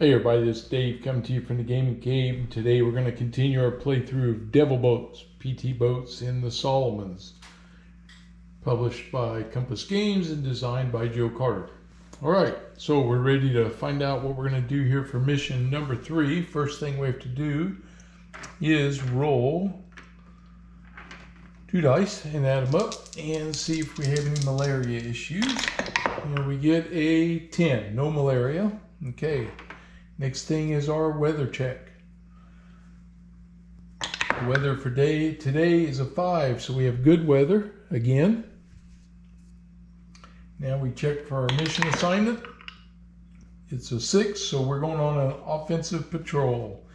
Hey everybody, this is Dave coming to you from the Gaming Cave. Today we're going to continue our playthrough of Devil Boats, PT Boats in the Solomons, published by Compass Games and designed by Joe Carter. Alright, so we're ready to find out what we're going to do here for mission number 3. First thing we have to do is roll 2 dice and add them up and see if we have any malaria issues. And we get a 10, no malaria. Okay. Next thing is our weather check. The weather for today is a 5, so we have good weather again. Now we check for our mission assignment. It's a 6, so we're going on an offensive patrol.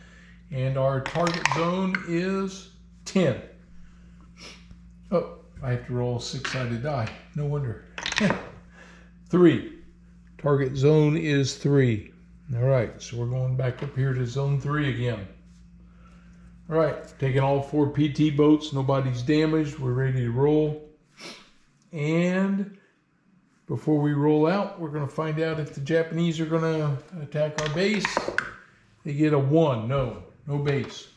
And our target zone is 10. Oh, I have to roll a 6-sided die. No wonder. 3. Target zone is 3. All right, so we're going back up here to zone 3 again. All right, taking all 4 PT boats. Nobody's damaged. We're ready to roll. And before we roll out, we're going to find out if the Japanese are going to attack our base. They get a 1. No base.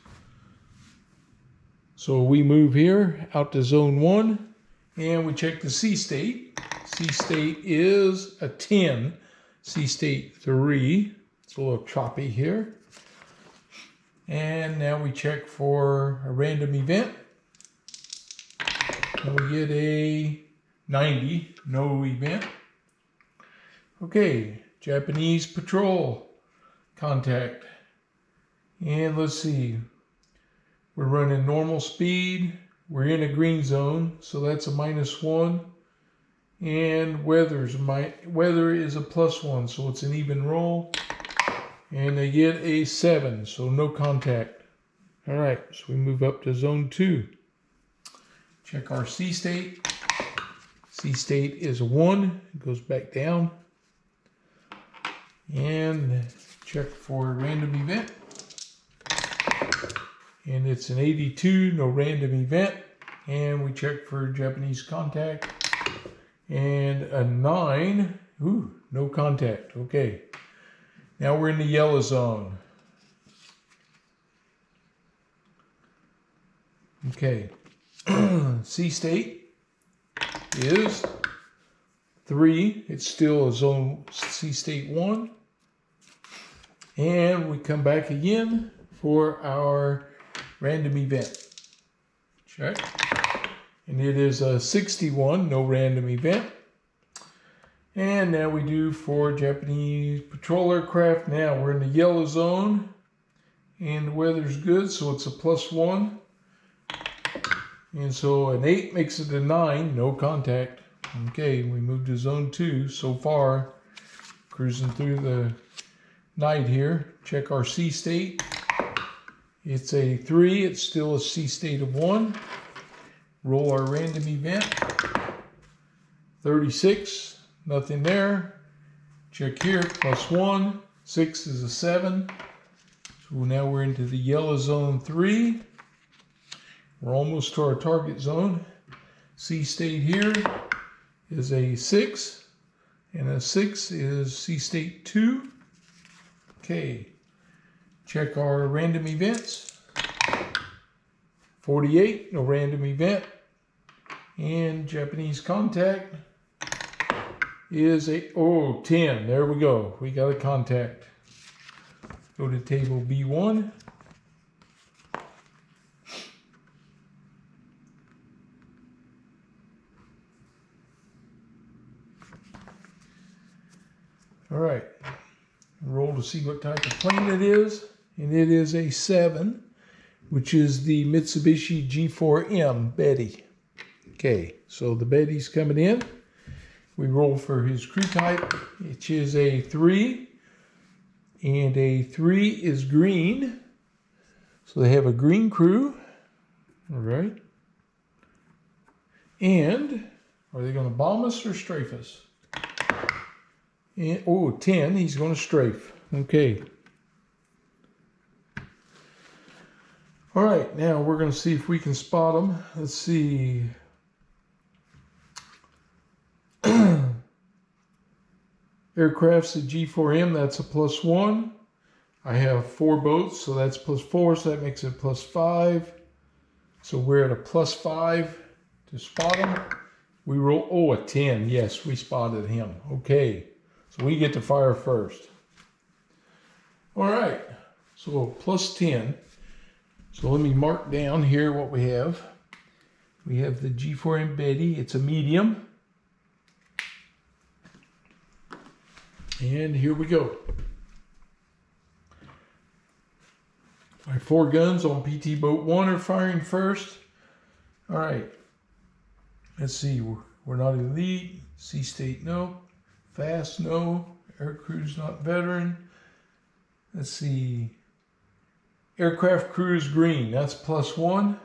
So we move here out to zone 1, and we check the sea state. Sea state is a 10. Sea state 3. It's a little choppy here. And now we check for a random event. And we get a 90, no event. Okay, Japanese patrol contact. And let's see. We're running normal speed. We're in a green zone, so that's a -1. And weather is a +1, so it's an even roll. And they get a 7, so no contact. All right, so we move up to zone 2. Check our sea state. Sea state is a 1. It goes back down. And check for a random event. And it's an 82, no random event. And we check for Japanese contact. And a 9, no contact. Okay. Now we're in the yellow zone. Okay. Sea state is 3. It's still a zone sea state 1. And we come back again for our random event. Check. And it is a 61, no random event. And now we do for Japanese patrol aircraft. Now we're in the yellow zone. And the weather's good, so it's a +1. And so an 8 makes it a 9, no contact. Okay, we move to zone 2 so far. Cruising through the night here. Check our sea state. It's a 3, it's still a sea state of 1. Roll our random event. 36. Nothing there. Check here, +1. 6 is a 7. So now we're into the yellow zone 3. We're almost to our target zone. Sea state here is a 6. And a 6 is sea state 2. Okay. Check our random events. 48, no random event. And Japanese contact is a 10. There we go. We got a contact. Go to table B1. All right. Roll to see what type of plane it is. And it is a 7, which is the Mitsubishi G4M Betty. Okay, so the Betty's coming in. We roll for his crew type, which is a 3, and a 3 is green. So they have a green crew. All right. And are they going to bomb us or strafe us? And, 10, he's going to strafe. Okay. All right, now we're going to see if we can spot them. Let's see. Aircraft's a G4M, that's a +1. I have 4 boats, so that's +4, so that makes it +5. So we're at a +5 to spot him. We roll, oh, a 10. Yes, we spotted him. Okay, so we get to fire first. All right, so +10. So let me mark down here what we have. We have the G4M Betty. It's a medium. And here we go. My 4 guns on PT Boat 1 are firing first. All right. Let's see. We're not elite. Sea State, no. Fast, no. Air Crew's not veteran. Let's see. Aircraft Crew is green. That's +1.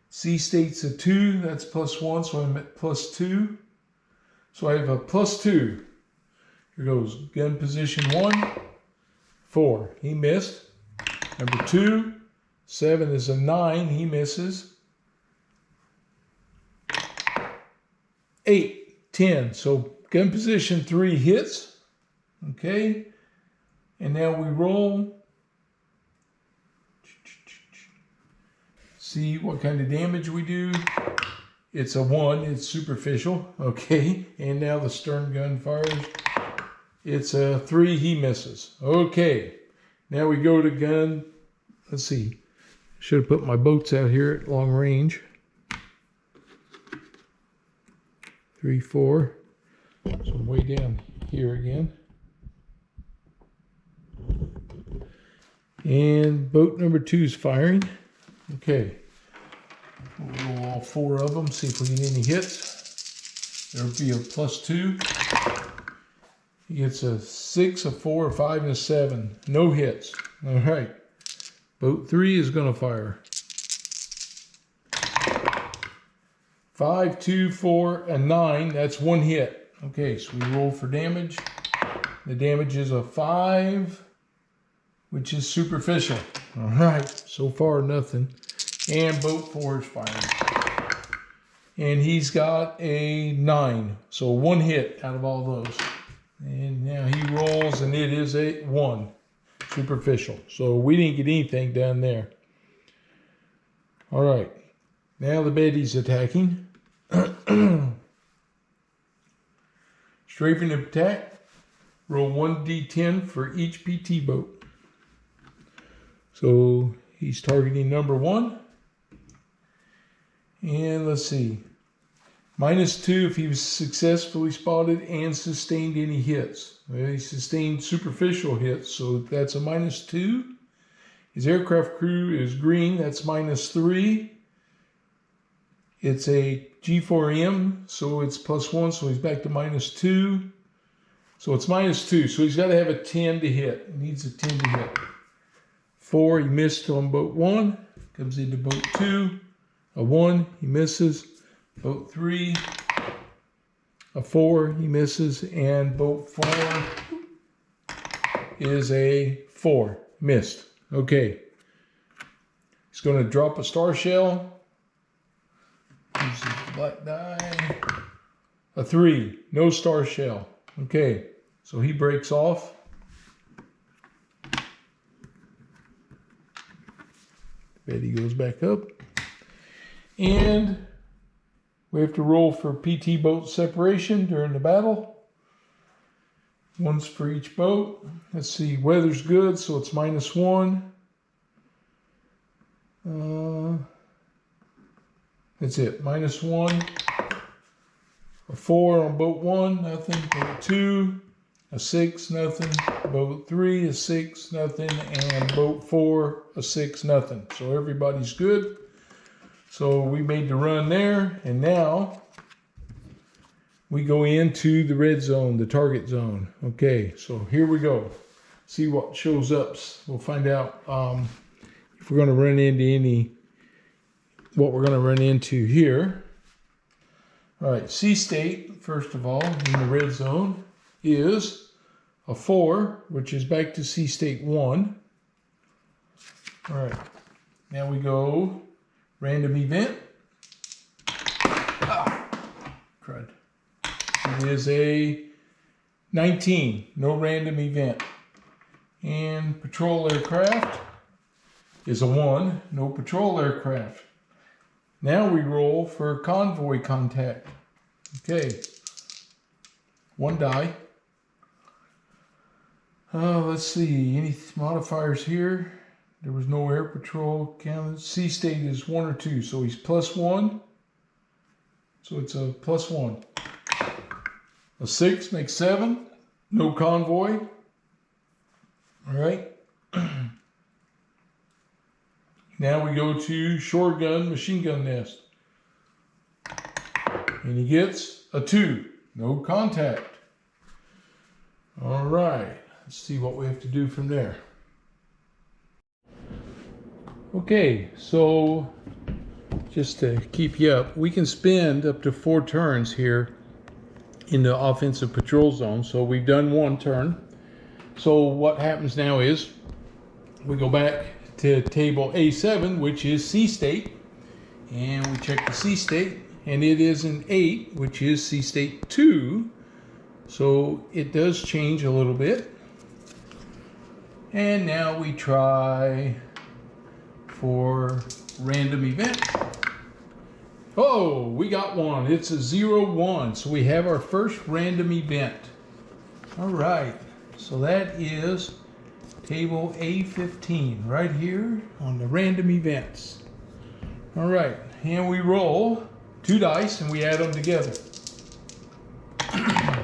Sea State's a 2. That's +1. So I'm at +2. So I have a +2. Here goes gun position 1, 4. He missed. Number 2, 7 is a 9. He misses. 8, 10. So gun position 3 hits. Okay. And now we roll. See what kind of damage we do. It's a 1. It's superficial. Okay. And now the stern gun fires. It's a 3. He misses. Okay. Now we go to gun. Let's see. Should have put my boats out here at long range. 3, 4. So I'm way down here again. And boat number 2 is firing. Okay. We'll roll all 4 of them, see if we get any hits. There'll be a +2. He gets a 6, a 4, a 5, and a 7. No hits. All right. Boat 3 is going to fire. 5, 2, 4, and 9. That's 1 hit. Okay, so we roll for damage. The damage is a 5, which is superficial. All right. So far, nothing. And boat 4 is firing. And he's got a 9. So 1 hit out of all those. And now he rolls, and it is a 1. Superficial. So we didn't get anything down there. All right. Now the Betty's attacking. Strafing attack. Roll 1d10 for each PT boat. So he's targeting number 1. And let's see. -2 if he was successfully spotted and sustained any hits. Well, he sustained superficial hits, so that's a -2. His aircraft crew is green. That's -3. It's a G4M, so it's +1, so he's back to -2. So it's -2, so he's got to have a 10 to hit. He needs a 10 to hit. 4, he missed on boat 1. Comes into boat 2. A 1, he misses. Boat 3, a 4, he misses. And boat 4 is a 4, missed. Okay. He's going to drop a star shell. Use his black die. A 3, no star shell. Okay, so he breaks off. Betty goes back up. And we have to roll for PT boat separation during the battle. One's for each boat. Let's see, weather's good, so it's -1. That's it, -1. A 4 on boat 1, nothing. Boat 2, a 6, nothing. Boat 3, a 6, nothing. And boat 4, a 6, nothing. So everybody's good. So we made the run there, and now we go into the red zone, the target zone. Okay, so here we go. See what shows up. We'll find out if we're going to run into what we're going to run into here. All right, Sea State, first of all, in the red zone, is a 4, which is back to Sea State 1. All right, now we go random event. Crud. It is a 19, no random event. And patrol aircraft is a 1. No patrol aircraft. Now we roll for convoy contact. Okay. 1 die. Let's see. Any modifiers here? There was no air patrol counted. Sea state is 1 or 2. So he's +1. So it's a +1. A 6 makes 7. No convoy. All right. Now we go to shore gun, machine gun nest. And he gets a 2. No contact. All right. Let's see what we have to do from there. Okay, so just to keep you up, we can spend up to 4 turns here in the offensive patrol zone. So we've done 1 turn. So what happens now is we go back to table A7, which is sea state, and we check the sea state, and it is an 8, which is sea state 2. So it does change a little bit. And now we try for random event. Oh, we got 1. It's a 0-1. So we have our first random event. All right. So that is table A15 right here on the random events. All right. And we roll 2 dice and we add them together.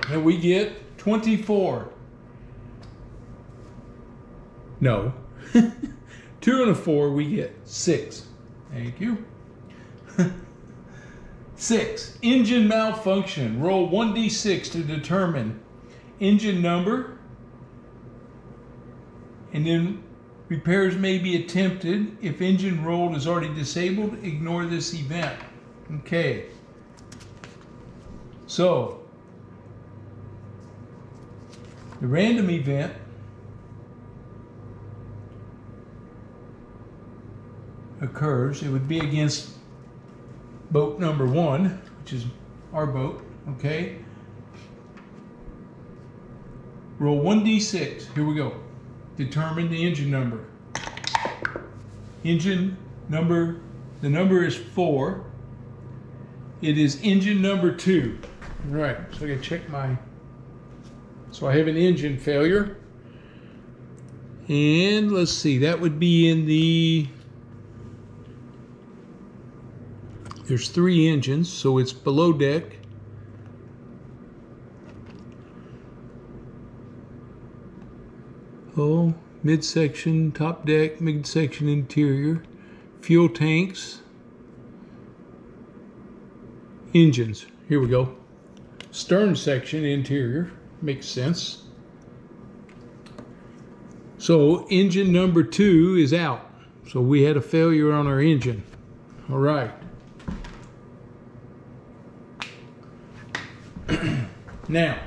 And we get 24. No. 2 and a 4, we get 6. Thank you. 6. Engine malfunction. Roll 1d6 to determine engine number. And then repairs may be attempted. If engine rolled is already disabled, ignore this event. Okay. So, the random event occurs. It would be against boat number 1, which is our boat. Okay. Roll 1d6. Here we go. Determine the engine number. Engine number, the number is 4. It is engine number 2. All right, so I gotta check my, so I have an engine failure. And let's see, that would be in the, there's 3 engines, so it's below deck. Oh, midsection, top deck, midsection interior, fuel tanks, engines. Here we go. Stern section interior, makes sense. So engine number 2 is out. So we had a failure on our engine. All right. Now,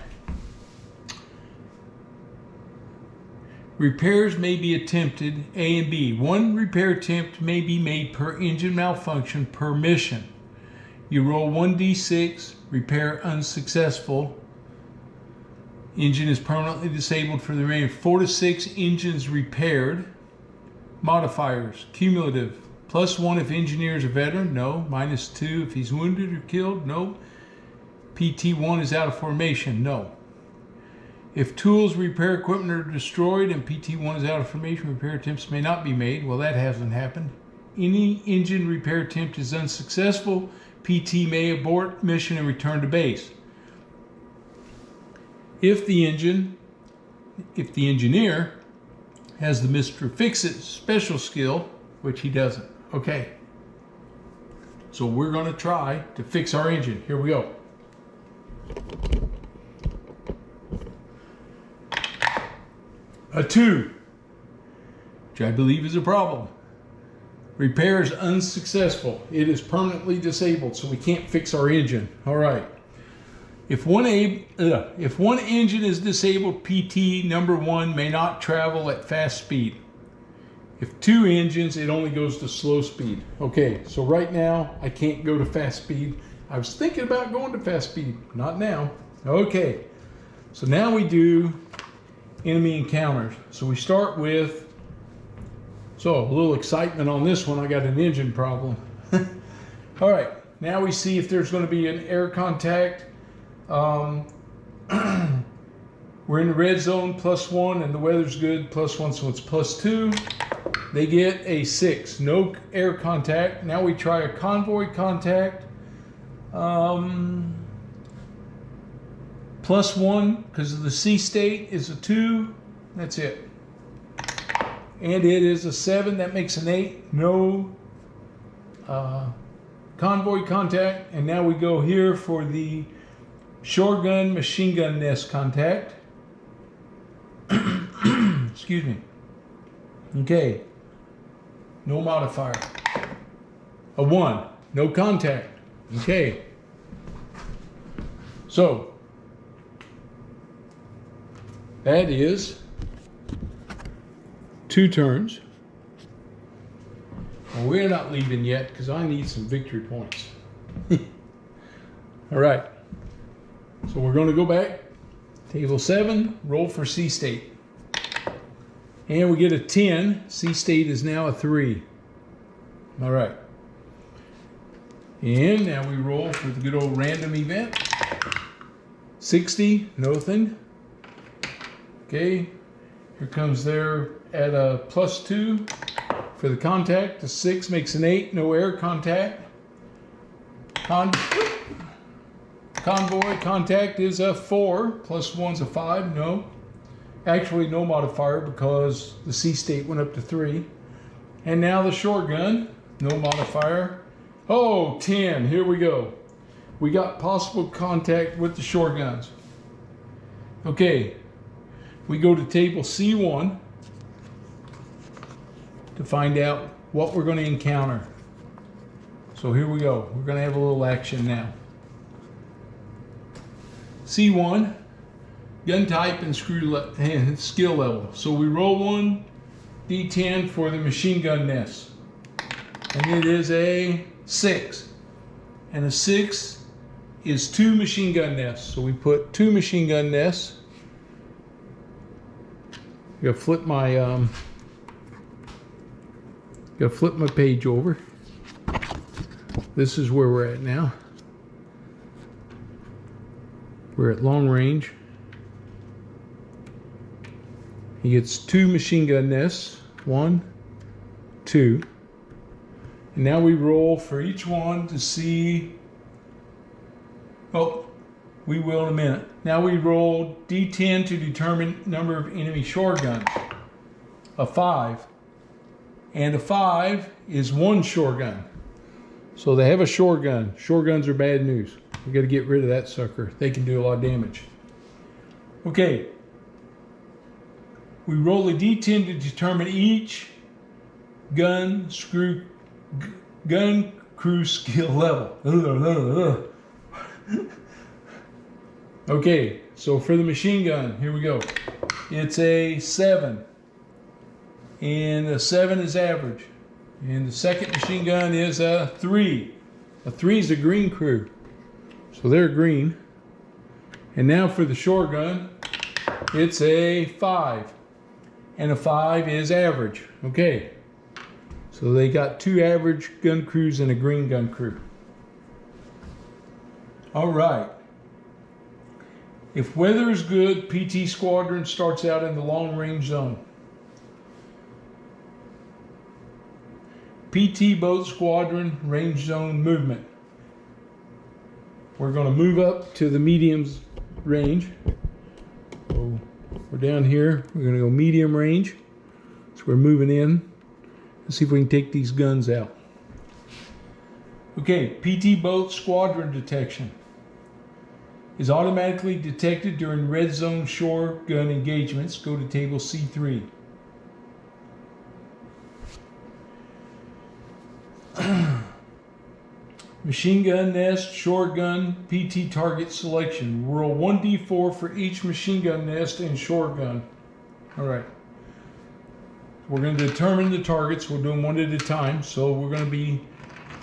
repairs may be attempted, A and B. 1 repair attempt may be made per engine malfunction per mission. You roll 1d6, repair unsuccessful. Engine is permanently disabled for the remaining 4 to 6 engines repaired. Modifiers, cumulative. +1 if engineer is a veteran, no. -2 if he's wounded or killed, no. PT1 is out of formation, no. If tools, repair equipment are destroyed and PT1 is out of formation, repair attempts may not be made. Well, that hasn't happened. Any engine repair attempt is unsuccessful. PT may abort mission and return to base. If the engineer has the Mr. Fix-It special skill, which he doesn't. Okay. So we're going to try to fix our engine. Here we go. A 2, which I believe is a problem. Repair is unsuccessful. It is permanently disabled, so we can't fix our engine. All right. If one engine is disabled, PT number 1 may not travel at fast speed. If 2 engines, it only goes to slow speed. Okay, so right now, I can't go to fast speed. I was thinking about going to fast speed. Not now. Okay, so now we do enemy encounters. So we start with, so a little excitement on this one. I got an engine problem. All right, now we see if there's going to be an air contact. We're in the red zone, +1, and the weather's good, +1, so it's +2. They get a 6, no air contact. Now we try a convoy contact. +1, because of the sea state, is a 2. That's it. And it is a 7. That makes an 8. No convoy contact. And now we go here for the shore gun machine gun nest contact. Excuse me. Okay. No modifier. A 1. No contact. Okay. So that is 2 turns. Well, we're not leaving yet because I need some victory points. All right. So we're going to go back. Table 7, roll for sea state. And we get a 10. Sea state is now a 3. All right. And now we roll for the good old random event. 60, nothing. Okay. Here comes there at a +2 for the contact. The 6 makes an 8, no air contact. Convoy contact is a 4, +1's a 5, no. Actually, no modifier because the sea state went up to 3. And now the shore gun, no modifier. Oh, 10, here we go. We got possible contact with the shore guns. Okay, we go to table C1 to find out what we're going to encounter. So here we go. We're going to have a little action now. C1, gun type and skill level. So we roll 1 D10 for the machine gun nest. And it is a 6. And a 6 is 2 machine gun nests. So we put 2 machine gun nests. I'm gonna flip my page over. This is where we're at now. We're at long range. He gets 2 machine gun nests. 1, 2. And now we roll for each one to see. Oh, we will in a minute. Now we roll D10 to determine number of enemy shore guns. A 5. And a 5 is 1 shore gun. So they have a shore gun. Shore guns are bad news. We got to get rid of that sucker. They can do a lot of damage. Okay. We roll a D10 to determine each gun crew skill level. Okay, so for the machine gun, here we go. It's a 7. And a 7 is average. And the second machine gun is a 3. A 3 is a green crew. So they're green. And now for the shore gun, it's a 5. And a 5 is average. Okay. So they got 2 average gun crews and a green gun crew. All right. If weather is good, PT squadron starts out in the long range zone. PT boat squadron range zone movement. We're going to move up to the medium's range. So we're down here. We're going to go medium range. So we're moving in. Let's see if we can take these guns out. Okay, PT boat squadron detection is automatically detected during red zone shore gun engagements. Go to table C3. Machine gun nest, shore gun, PT target selection. Roll 1d4 for each machine gun nest and shore gun. All right. We're going to determine the targets. We'll do them one at a time. So we're going to be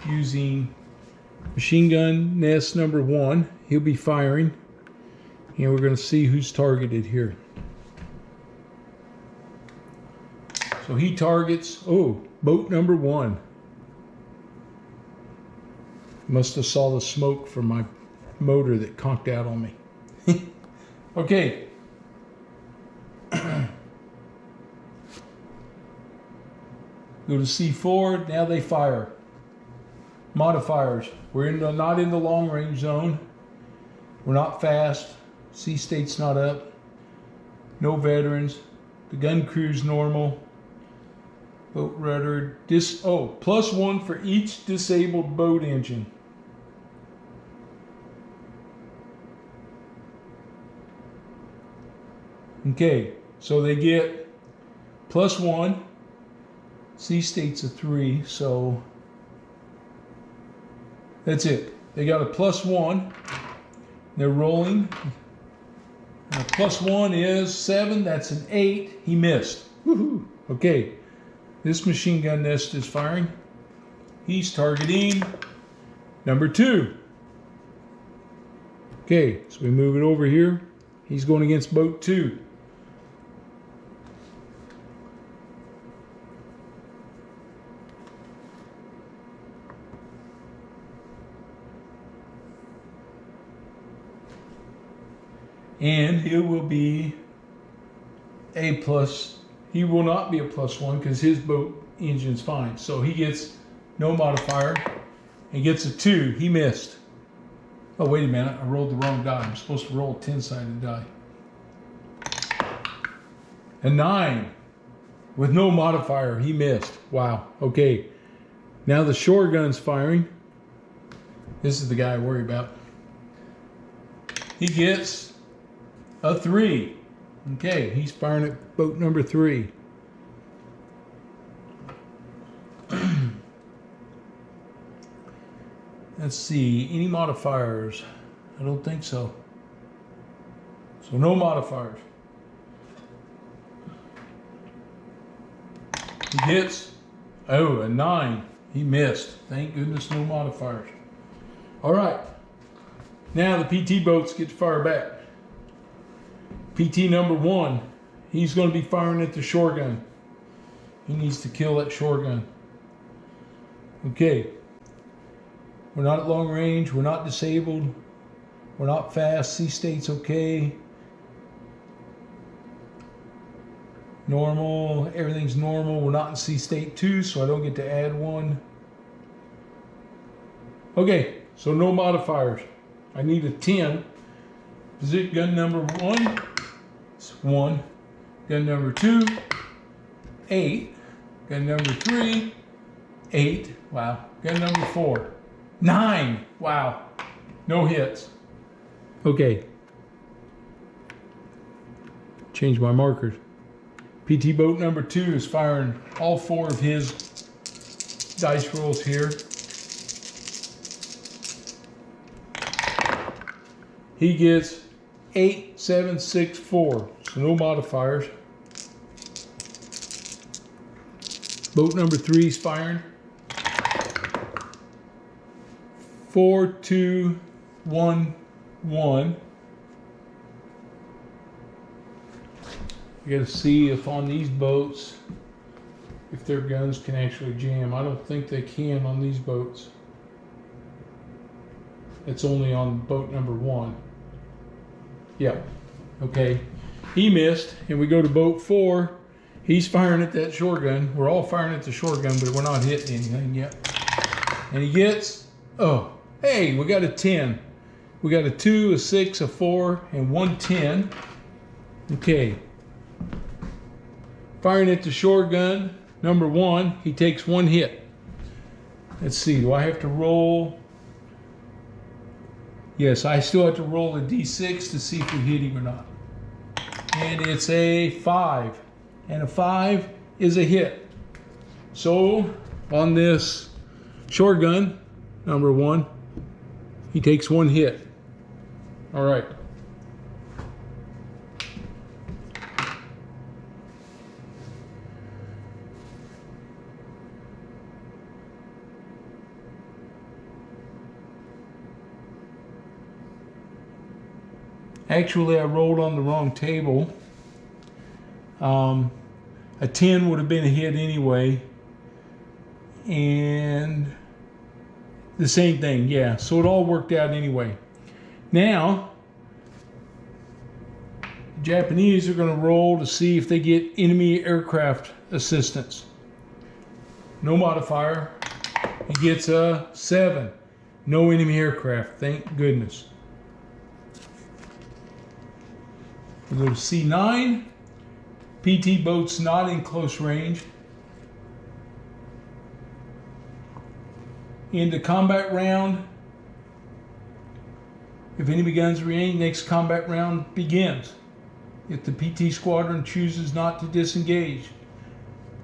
using machine gun nest number 1. He'll be firing. And we're going to see who's targeted here. So he targets, oh, boat number 1. Must have saw the smoke from my motor that conked out on me. Okay. Go to C4, now they fire. Modifiers. We're not in the long range zone. We're not fast. C state's not up. No veterans. The gun crew's normal. Boat rudder. +1 for each disabled boat engine. Okay, so they get +1. C state's a 3, so that's it. They got a +1. They're rolling. And the +1 is 7. That's an 8. He missed. Woohoo! Okay, this machine gun nest is firing. He's targeting number 2. Okay, so we move it over here. He's going against boat 2. And he will be a plus. He will not be a +1 because his boat engine's fine. So he gets no modifier and gets a 2. He missed. Oh, wait a minute. I rolled the wrong die. I'm supposed to roll a 10-sided die. A 9 with no modifier. He missed. Wow. Okay. Now the shore gun's firing. This is the guy I worry about. He gets a 3. Okay, he's firing at boat number 3. Let's see, any modifiers? I don't think so. So no modifiers. He gets, a 9. He missed. Thank goodness, no modifiers. All right, now the PT boats get to fire back. PT number 1, he's going to be firing at the shore gun. He needs to kill that shore gun. Okay. We're not at long range. We're not disabled. We're not fast. C state's okay. Normal. Everything's normal. We're not in C state 2, so I don't get to add 1. Okay, so no modifiers. I need a 10. Position gun number 1. 1. Gun number 2, 8. Gun number 3, 8. Wow. Gun number 4, 9. Wow. No hits. Okay. Change my markers. PT boat number 2 is firing all 4 of his dice rolls here. He gets 8, 7, 6, 4. So no modifiers. Boat number 3 is firing. 4, 2, 1, 1. You got to see if on these boats, if their guns can actually jam. I don't think they can on these boats. It's only on boat number 1. Yeah. Okay. He missed, and we go to boat 4. He's firing at that shore gun. We're all firing at the shore gun, but we're not hitting anything yet. And he gets, oh, hey, we got a 10. We got a 2, a 6, a 4, and 1 10. Okay. Firing at the shore gun, number 1, he takes 1 hit. Let's see, do I have to roll? Yes, I still have to roll a d6 to see if we hit him or not. And it's a 5. And a 5 is a hit. So, on this shore gun, number 1, he takes 1 hit. All right. Actually, I rolled on the wrong table. A 10 would have been a hit anyway. And the same thing, yeah. So it all worked out anyway. Now, the Japanese are going to roll to see if they get enemy aircraft assistance. No modifier. He gets a 7. No enemy aircraft, thank goodness. We go to C9. PT boat's not in close range. Into combat round. If enemy guns remain, next combat round begins. If the PT squadron chooses not to disengage.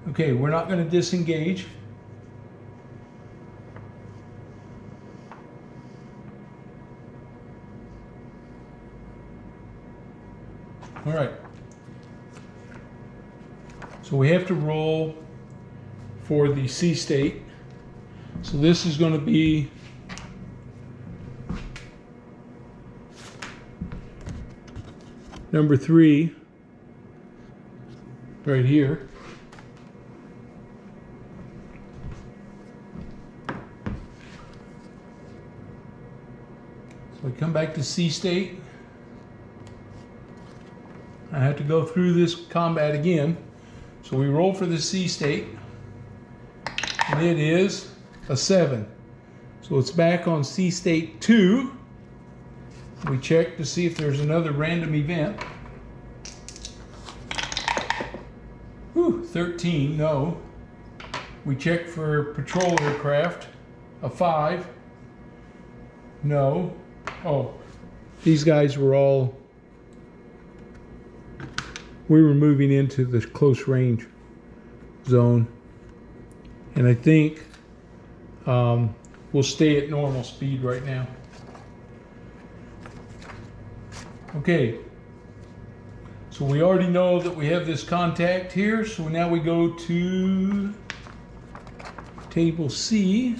Okay, we're not going to disengage. All right. So we have to roll for the C state. So this is going to be number 3 right here. So I come back to C state. I have to go through this combat again. So we roll for the C state, and it is a 7. So it's back on C state 2. We check to see if there's another random event. Whew, 13, no. We check for patrol aircraft, a 5. No. Oh, these guys were all, we were moving into the close range zone. And I think we'll stay at normal speed right now. Okay. So we already know that we have this contact here. So now we go to table C.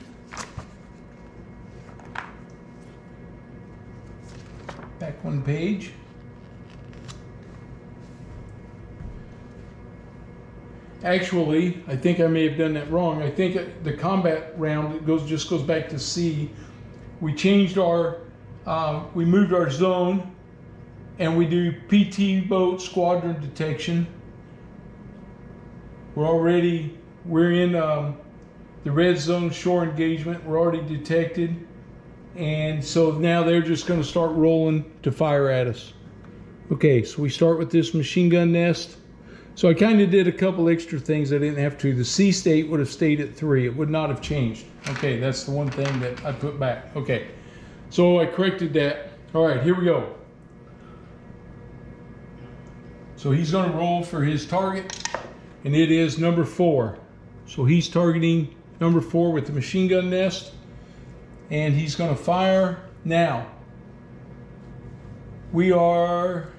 Back one page. Actually, I think I may have done that wrong. I think the combat round just goes back to C. We changed our, we moved our zone, and we do PT boat squadron detection. We're in the red zone shore engagement. We're already detected, and so now they're just going to start rolling to fire at us. Okay, so we start with this machine gun nest. So I kind of did a couple extra things I didn't have to. The C state would have stayed at 3. It would not have changed. Okay, that's the one thing that I put back. Okay, so I corrected that. All right, here we go. So he's going to roll for his target, and it is number 4. So he's targeting number 4 with the machine gun nest, and he's going to fire now. We are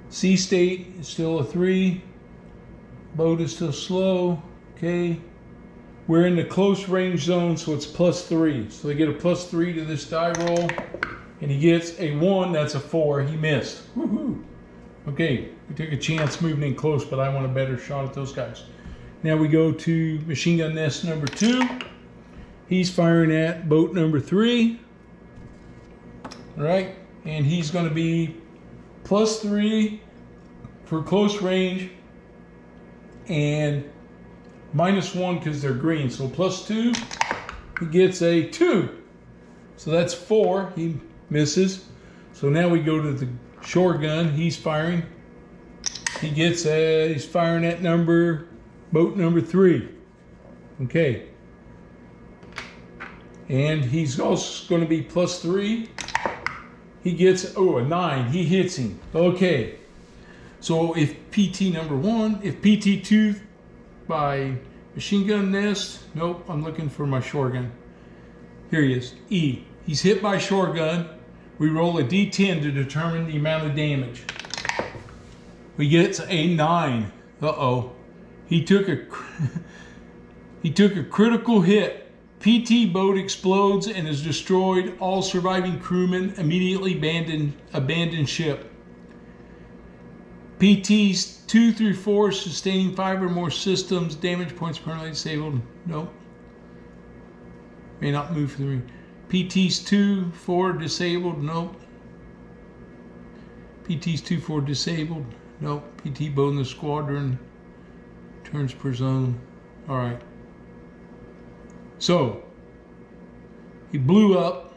C state is still a 3. Boat is still slow. Okay. We're in the close range zone, so it's +3. So they get a +3 to this die roll. And he gets a 1, that's a 4. He missed. Woohoo. Okay, we took a chance moving in close, but I want a better shot at those guys. Now we go to machine gun nest number 2. He's firing at boat number 3. All right, and he's going to be +3 for close range, and -1 because they're green. So +2, he gets a 2. So that's 4. He misses. So now we go to the shore gun. He's firing. He gets he's firing at boat number 3. Okay. And he's also going to be +3. He gets, a 9. He hits him. Okay. So if PT number 1, if PT 2 by machine gun nest, nope, I'm looking for my shore gun. Here he is, E. He's hit by shore gun. We roll a D10 to determine the amount of damage. We get a 9. Uh-oh. He took a critical hit. PT boat explodes and is destroyed. All surviving crewmen immediately abandon ship. PTs 2 through 4 sustaining 5 or more systems. Damage points permanently disabled. Nope. May not move for the ring. PTs 2, 4 disabled. Nope. PTs 2, 4 disabled. Nope. PT boat in the squadron. Turns per zone. All right. So, he blew up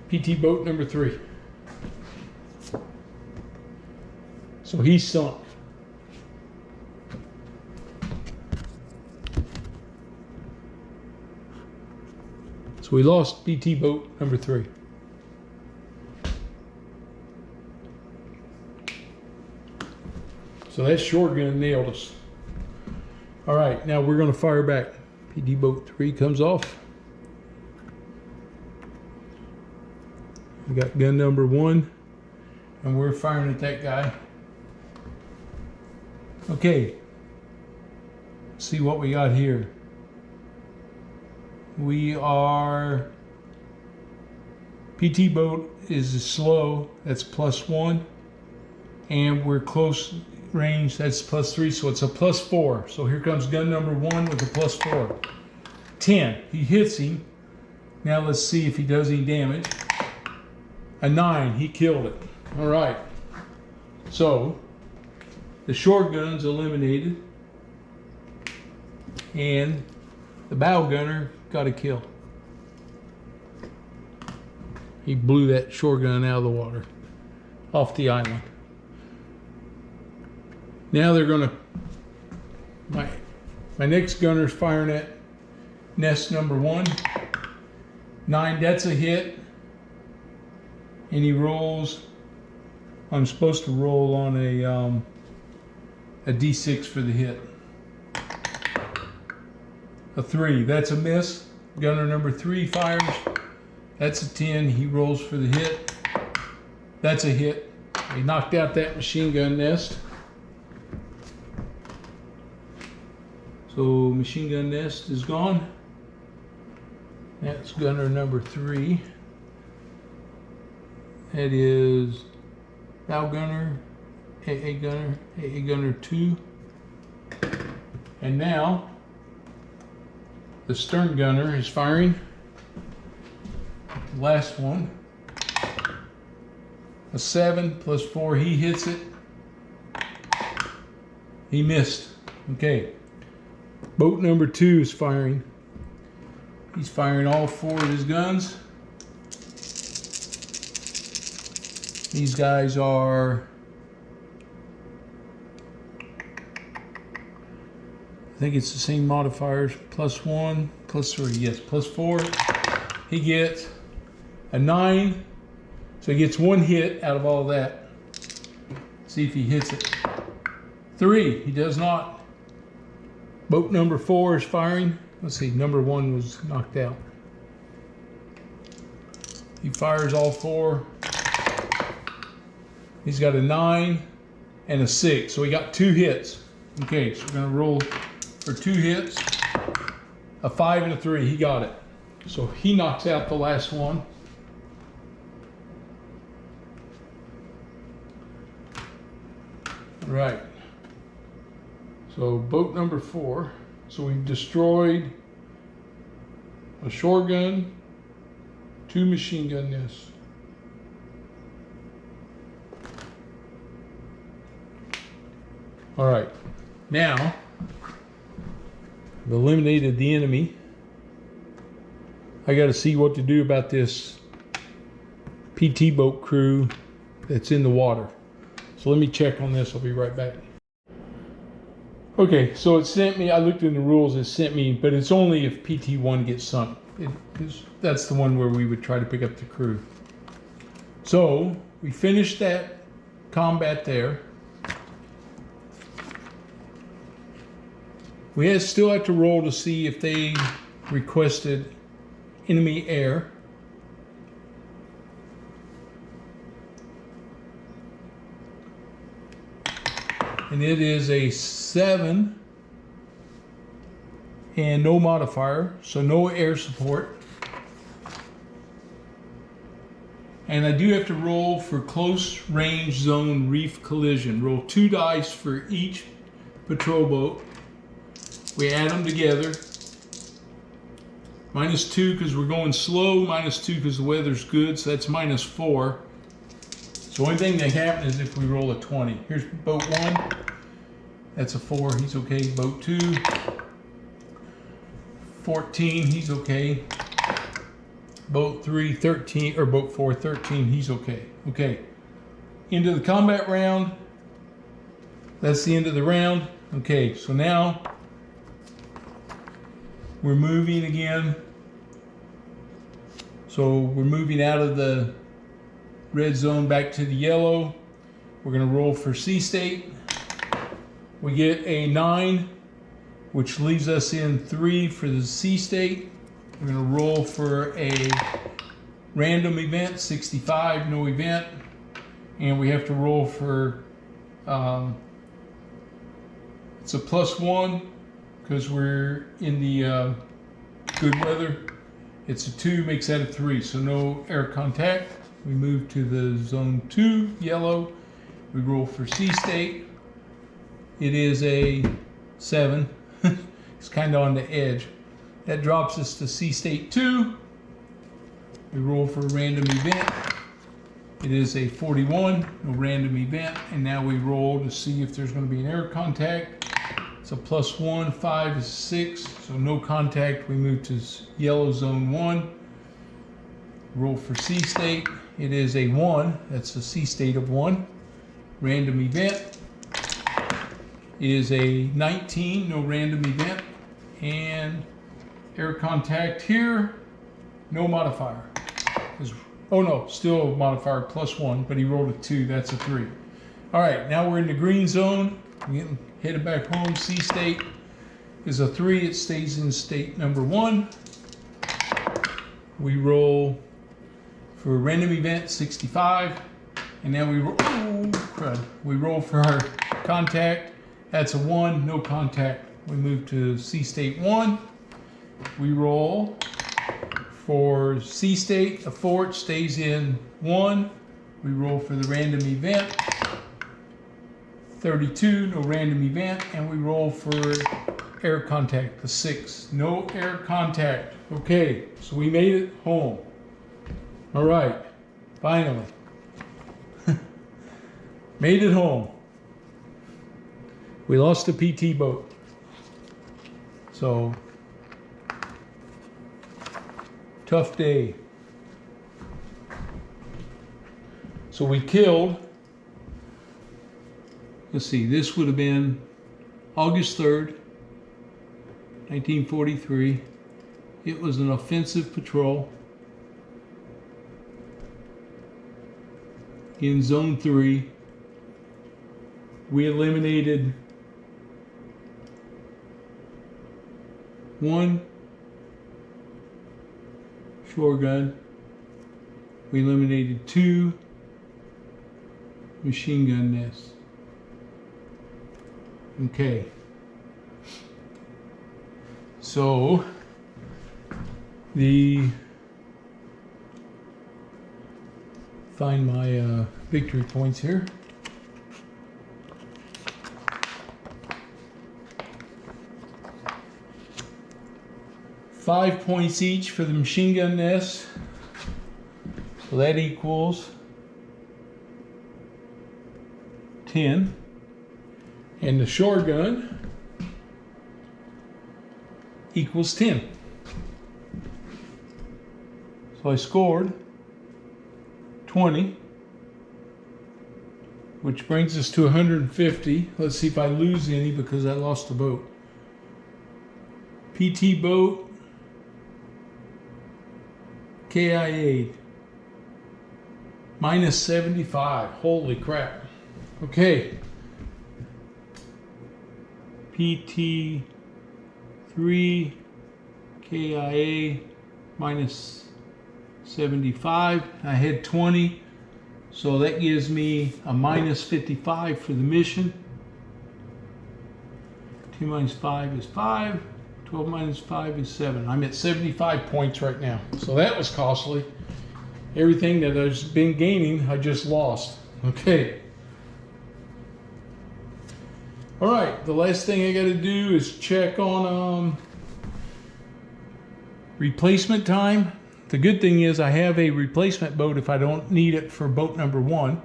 PT boat number 3. So he sunk. So we lost PT boat number 3. So that short gun nailed us. All right, now we're going to fire back. PD boat 3 comes off. We got gun number 1, and we're firing at that guy. Okay, let's see what we got here. We are, PT boat is slow, that's +1, and we're close range, that's +3, so it's a +4. So here comes gun number 1 with a +4. 10, he hits him. Now let's see if he does any damage. A 9, he killed it. All right, so the short gun's eliminated, and the bow gunner got a kill. He blew that short gun out of the water, off the island. Now they're gonna, my next gunner's firing at nest number 1. 9, that's a hit. And he rolls, I'm supposed to roll on a D6 for the hit. A 3, that's a miss. Gunner number 3 fires. That's a 10, he rolls for the hit. That's a hit. He knocked out that machine gun nest. So machine gun nest is gone. That's gunner number 3. That is bow gunner, AA gunner 2. And now the stern gunner is firing. Last one. A 7 +4, he hits it. He missed. Okay. Boat number 2 is firing. He's firing all 4 of his guns. These guys are, I think it's the same modifiers, +1, +3, yes, +4. He gets a 9, so he gets 1 hit out of all that. See if he hits it. 3, he does not. Boat number 4 is firing. Let's see, number 1 was knocked out. He fires all 4. He's got a 9 and a 6, so he got 2 hits. Okay, so we're gonna roll for 2 hits. A 5 and a 3, he got it. So he knocks out the last one. All right. So boat number 4. So we've destroyed a short gun, 2 machine gun nests. All right, now I've eliminated the enemy. I got to see what to do about this PT boat crew that's in the water. So let me check on this. I'll be right back. Okay, so it sent me, I looked in the rules, it sent me, but it's only if PT1 gets sunk. That's the one where we would try to pick up the crew. So we finished that combat there. We still have to roll to see if they requested enemy air. And it is a 7 and no modifier, so no air support. And I do have to roll for close range zone reef collision. Roll 2 dice for each patrol boat. We add them together. -2 because we're going slow, -2 because the weather's good, so that's -4. So only thing that happens is if we roll a 20. Here's boat 1. That's a 4, he's okay. Boat 2. 14, he's okay. Boat 3, 13, or boat 4, 13, he's okay. Okay, into the combat round. That's the end of the round. Okay, so now we're moving again. So we're moving out of the red zone back to the yellow. We're gonna roll for sea state. We get a 9, which leaves us in 3 for the sea state. We're going to roll for a random event, 65, no event. And we have to roll for, it's a +1 because we're in the good weather. It's a 2, makes that a 3, so no air contact. We move to the zone 2, yellow. We roll for sea state. It is a 7. It's kind of on the edge. That drops us to sea state 2. We roll for a random event. It is a 41, no random event. And now we roll to see if there's going to be an air contact. It's a +1, 5 is 6, so no contact. We move to yellow zone 1. Roll for sea state. It is a 1, that's a sea state of 1. Random event. It is a 19, no random event. And air contact here, no modifier. Oh no, still modifier +1, but he rolled a 2, that's a 3. All right, now we're in the green zone. We're getting headed back home. Sea state is a 3, it stays in state number 1. We roll for a random event, 65, and now we roll, oh crud, we roll for our contact. That's a 1, no contact. We move to sea state 1. We roll for sea state, a 4, it stays in 1. We roll for the random event, 32, no random event, and we roll for air contact, the 6, no air contact. Okay, so we made it home. All right, finally. Made it home. We lost a PT boat. So, tough day. So we killed, let's see, this would have been August 3rd, 1943. It was an offensive patrol in Zone 3. We eliminated 1 shore gun. We eliminated 2 machine gun nests. Okay. So find my victory points here. $5 points each for the machine gun nest. So that equals 10. And the shore gun equals 10. So I scored 20, which brings us to 150. Let's see if I lose any because I lost the boat. PT boat, KIA, -75. Holy crap. Okay. PT 3, KIA, -75. I had 20, so that gives me a -55 for the mission. 2 minus 5 is 5. 12 minus 5 is 7. I'm at 75 points right now. So that was costly. Everything that I've been gaining, I just lost. Okay. All right, the last thing I got to do is check on replacement time. The good thing is I have a replacement boat if I don't need it for boat number 1.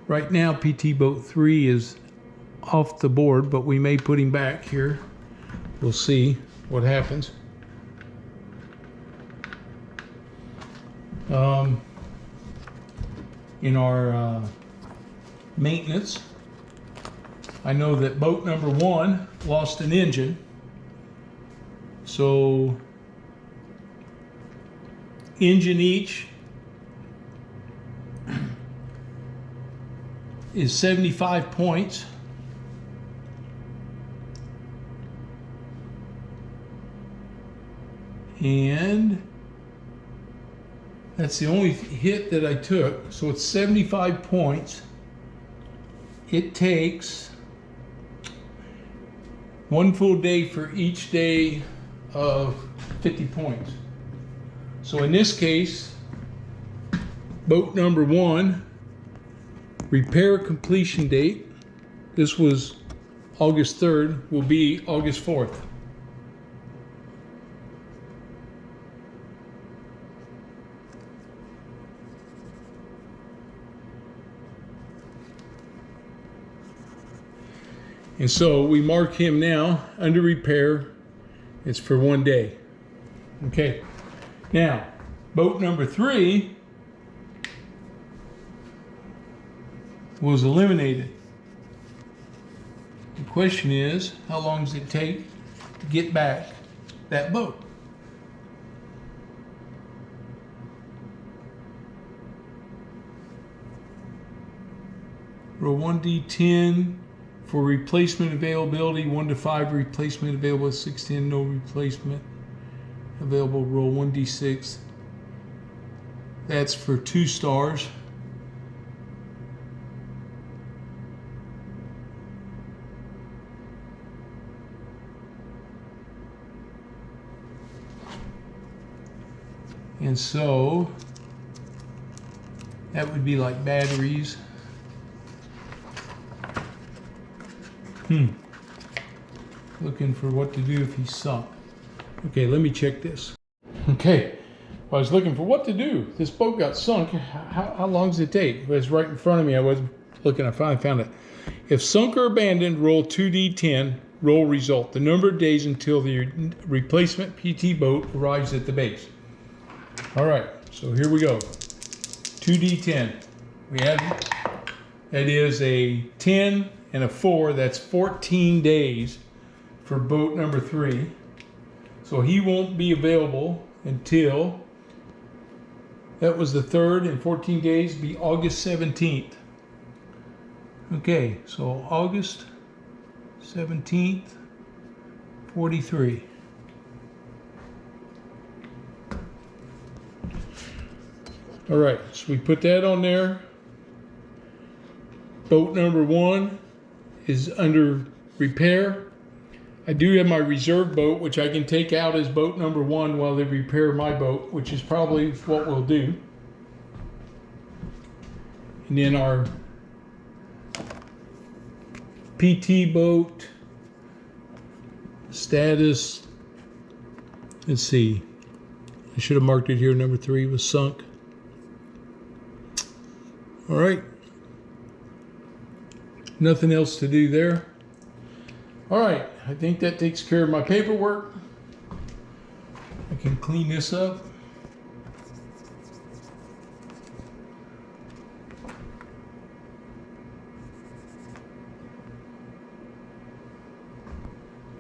Right now, PT boat 3 is off the board, but we may put him back here. We'll see what happens. In our maintenance, I know that boat number 1 lost an engine, so engine each is 75 points. And that's the only hit that I took. So it's 75 points. It takes 1 full day for each day of 50 points. So in this case, boat number 1, repair completion date, this was August 3rd, will be August 4th. And so we mark him now under repair. It's for 1 day. Okay. Now, boat number 3 was eliminated. The question is, how long does it take to get back that boat? Roll 1d10 for replacement availability, 1 to 5 replacement available, 610 no replacement available, roll 1d6. That's for 2 stars. And so that would be like batteries. Looking for what to do if he's sunk. Okay, let me check this. Okay, well, I was looking for what to do. This boat got sunk. How long does it take? It was right in front of me. I wasn't looking. I finally found it. If sunk or abandoned, roll 2d10, roll result. The number of days until the replacement PT boat arrives at the base. All right, so here we go. 2d10. We have, that is a 10 and a 4. That's 14 days for boat number 3. So he won't be available until, that was the 3rd, and 14 days be August 17th. Okay, so August 17th, 43. All right, so we put that on there. Boat number 1 is under repair. I do have my reserve boat, which I can take out as boat number 1 while they repair my boat, which is probably what we'll do. And then our PT boat status, let's see, I should have marked it here, number 3 was sunk. All right, nothing else to do there. All right, I think that takes care of my paperwork. I can clean this up.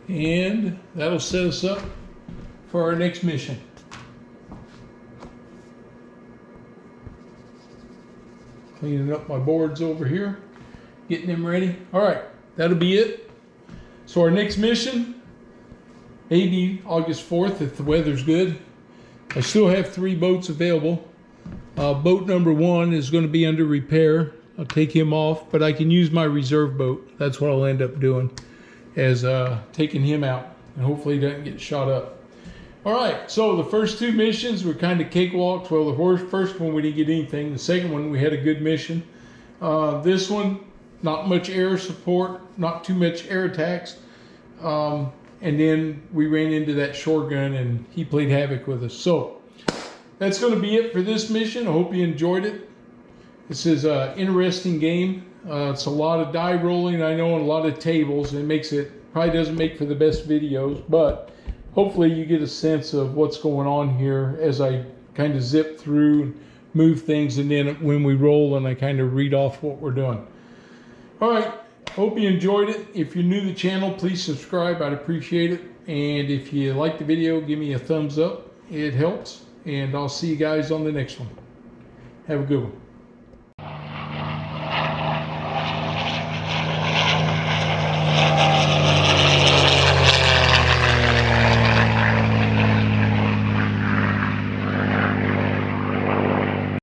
And that'll set us up for our next mission. Cleaning up my boards over here, getting them ready. All right, that'll be it. So our next mission, maybe August 4th if the weather's good. I still have 3 boats available. Boat number 1 is going to be under repair. I'll take him off, but I can use my reserve boat. That's what I'll end up doing, is taking him out. and hopefully he doesn't get shot up. All right, so the first two missions were kind of cakewalks. Well, the first one we didn't get anything. The second one we had a good mission. This one, not much air support, not too much air attacks. And then we ran into that shore gun and he played havoc with us. So that's going to be it for this mission. I hope you enjoyed it. This is an interesting game. It's a lot of die rolling, I know, and a lot of tables. It makes it, probably doesn't make for the best videos, but hopefully you get a sense of what's going on here as I kind of zip through and move things, and then when we roll and I kind of read off what we're doing. All right, hope you enjoyed it. If you're new to the channel, please subscribe. I'd appreciate it. And if you like the video, give me a thumbs up. It helps. And I'll see you guys on the next one. Have a good one.